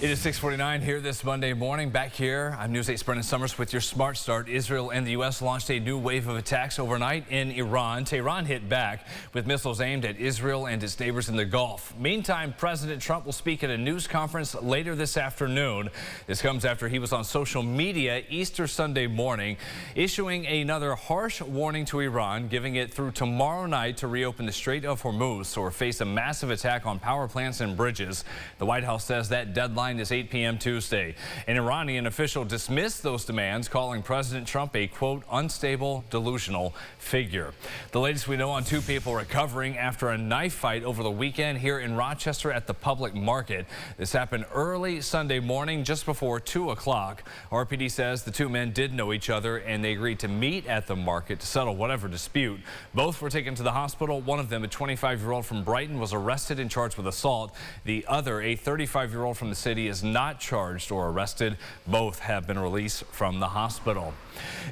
It is 6:49 here this Monday morning. Back here, I'm News 8's Brennan Summers with your Smart Start. Israel and the U.S. launched a new wave of attacks overnight in Iran. Tehran hit back with missiles aimed at Israel and its neighbors in the Gulf. Meantime, President Trump will speak at a news conference later this afternoon. This comes after he was on social media Easter Sunday morning, issuing another harsh warning to Iran, giving it through tomorrow night to reopen the Strait of Hormuz or face a massive attack on power plants and bridges. The White House says that deadline is 8 p.m. Tuesday. An Iranian official dismissed those demands, calling President Trump a, quote, unstable, delusional figure. The latest we know on two people recovering after a knife fight over the weekend here in Rochester at the public market. This happened early Sunday morning, just before 2 o'clock. RPD says the two men did know each other and they agreed to meet at the market to settle whatever dispute. Both were taken to the hospital. One of them, a 25-year-old from Brighton, was arrested and charged with assault. The other, a 35-year-old from the city, is not charged or arrested. Both have been released from the hospital.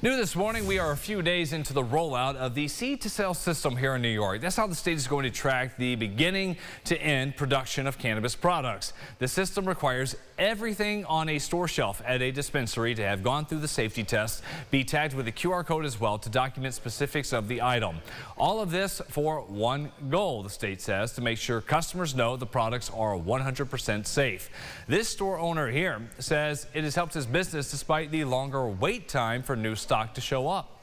New this morning, we are a few days into the rollout of the seed to sale system here in New York. That's how the state is going to track the beginning to end production of cannabis products. The system requires everything on a store shelf at a dispensary to have gone through the safety test, be tagged with a QR code as well to document specifics of the item. All of this for one goal, the state says, to make sure customers know the products are 100% safe. This store owner here says it has helped his business despite the longer wait time for new stock to show up.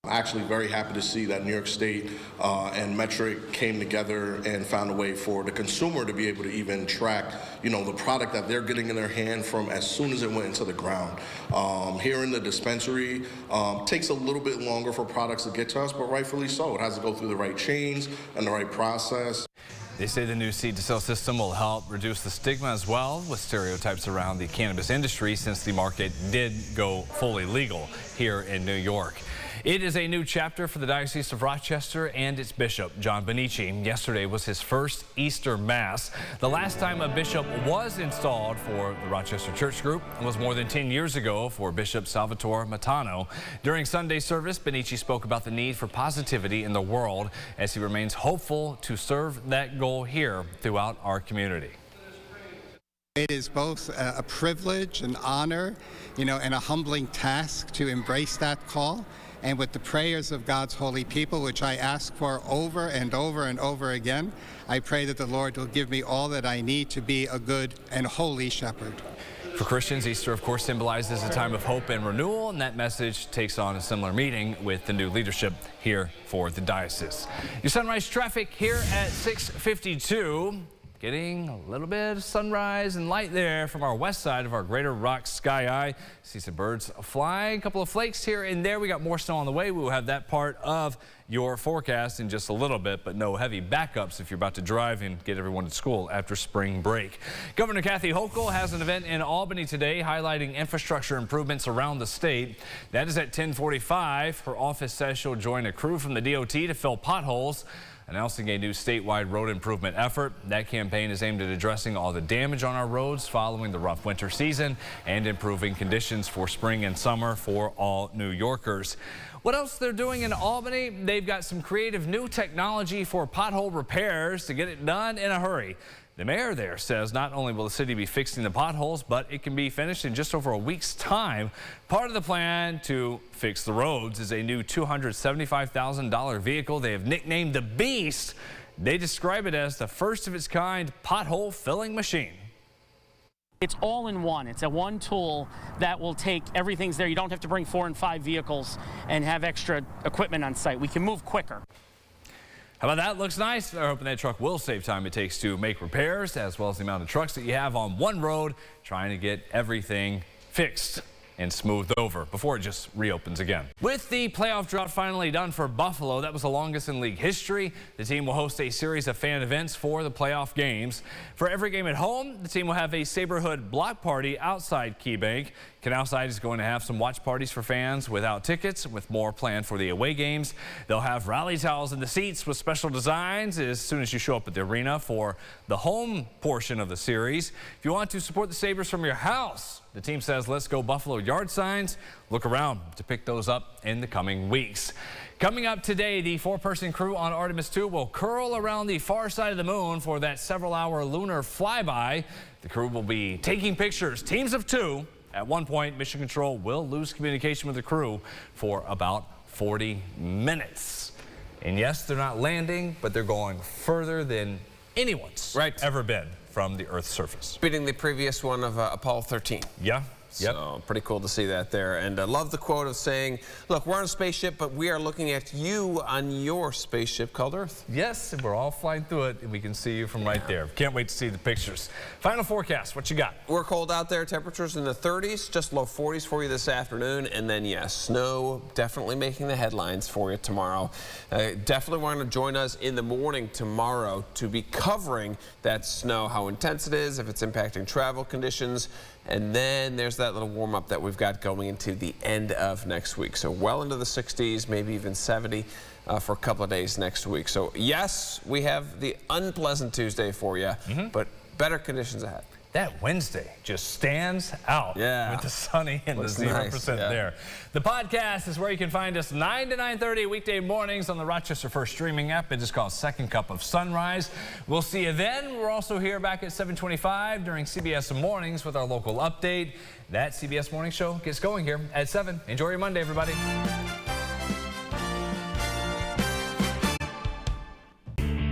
I'm actually very happy to see that New York State and Metric came together and found a way for the consumer to be able to even track, the product that they're getting in their hand from as soon as it went into the ground. Here in the dispensary, takes a little bit longer for products to get to us, but rightfully so. It has to go through the right chains and the right process. They say the new seed to sale system will help reduce the stigma as well with stereotypes around the cannabis industry since the market did go fully legal here in New York. It is a new chapter for the Diocese of Rochester and its bishop, John Benici. Yesterday was his first Easter Mass. The last time a bishop was installed for the Rochester Church Group was more than 10 years ago for Bishop Salvatore Matano. During Sunday service, Benici spoke about the need for positivity in the world as he remains hopeful to serve that goal here throughout our community. It is both a privilege, an honor, and a humbling task to embrace that call. And with the prayers of God's holy people, which I ask for over and over and over again, I pray that the Lord will give me all that I need to be a good and holy shepherd. For Christians, Easter, of course, symbolizes a time of hope and renewal, and that message takes on a similar meaning with the new leadership here for the diocese. Your sunrise traffic here at 6:52. Getting a little bit of sunrise and light there from our west side of our Greater Rock Sky Eye. See some birds flying, a couple of flakes here and there. We got more snow on the way. We will have that part of your forecast in just a little bit, but no heavy backups if you're about to drive and get everyone to school after spring break. Governor Kathy Hochul has an event in Albany today highlighting infrastructure improvements around the state. That is at 10:45. Her office says she'll join a crew from the DOT to fill potholes, announcing a new statewide road improvement effort. That campaign is aimed at addressing all the damage on our roads following the rough winter season and improving conditions for spring and summer for all New Yorkers. What else they're doing in Albany? They've got some creative new technology for pothole repairs to get it done in a hurry. The mayor there says not only will the city be fixing the potholes, but it can be finished in just over a week's time. Part of the plan to fix the roads is a new $275,000 vehicle they have nicknamed the Beast. They describe it as the first of its kind pothole filling machine. It's all in one. It's a one tool that will take everything's there. You don't have to bring 4 and 5 vehicles and have extra equipment on site. We can move quicker. How about that? Looks nice. They're hoping that truck will save time it takes to make repairs, as well as the amount of trucks that you have on one road, trying to get everything fixed and smoothed over before it just reopens again. With the playoff drought finally done for Buffalo, that was the longest in league history. The team will host a series of fan events for the playoff games. For every game at home, the team will have a Saberhood block party outside KeyBank. Canalside is going to have some watch parties for fans without tickets, with more planned for the away games. They'll have rally towels in the seats with special designs as soon as you show up at the arena for the home portion of the series. If you want to support the Sabres from your house, the team says Let's Go Buffalo yard signs. Look around to pick those up in the coming weeks. Coming up today, the 4-person crew on Artemis 2 will curl around the far side of the moon for that several-hour lunar flyby. The crew will be taking pictures, teams of 2. At one point, Mission Control will lose communication with the crew for about 40 minutes. And yes, they're not landing, but they're going further than anyone's ever been from the Earth's surface. Beating the previous one of Apollo 13. Yeah. Yep. So pretty cool to see that there. And I love the quote of saying, look, we're on a spaceship, but we are looking at you on your spaceship called Earth. Yes, and we're all flying through it, and we can see you from right there. Can't wait to see the pictures. Final forecast, what you got? We're cold out there, temperatures in the 30s, just low 40s for you this afternoon. And then, yes, snow definitely making the headlines for you tomorrow. Definitely want to join us in the morning tomorrow to be covering that snow, how intense it is, if it's impacting travel conditions. And then there's that little warm up that we've got going into the end of next week. So well into the 60s, maybe even 70 for a couple of days next week. So yes, we have the unpleasant Tuesday for you, but better conditions ahead. That Wednesday just stands out with the sunny and Looks the 0% nice, there. The podcast is where you can find us 9 to 9:30 weekday mornings on the Rochester First streaming app. It is called Second Cup of Sunrise. We'll see you then. We're also here back at 7:25 during CBS Mornings with our local update. That CBS Morning Show gets going here at 7. Enjoy your Monday, everybody.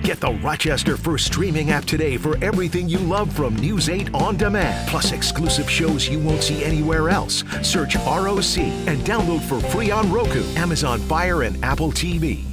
Get the Rochester First streaming app today for everything you love from News 8 On Demand, plus exclusive shows you won't see anywhere else. Search ROC and download for free on Roku, Amazon Fire, and Apple TV.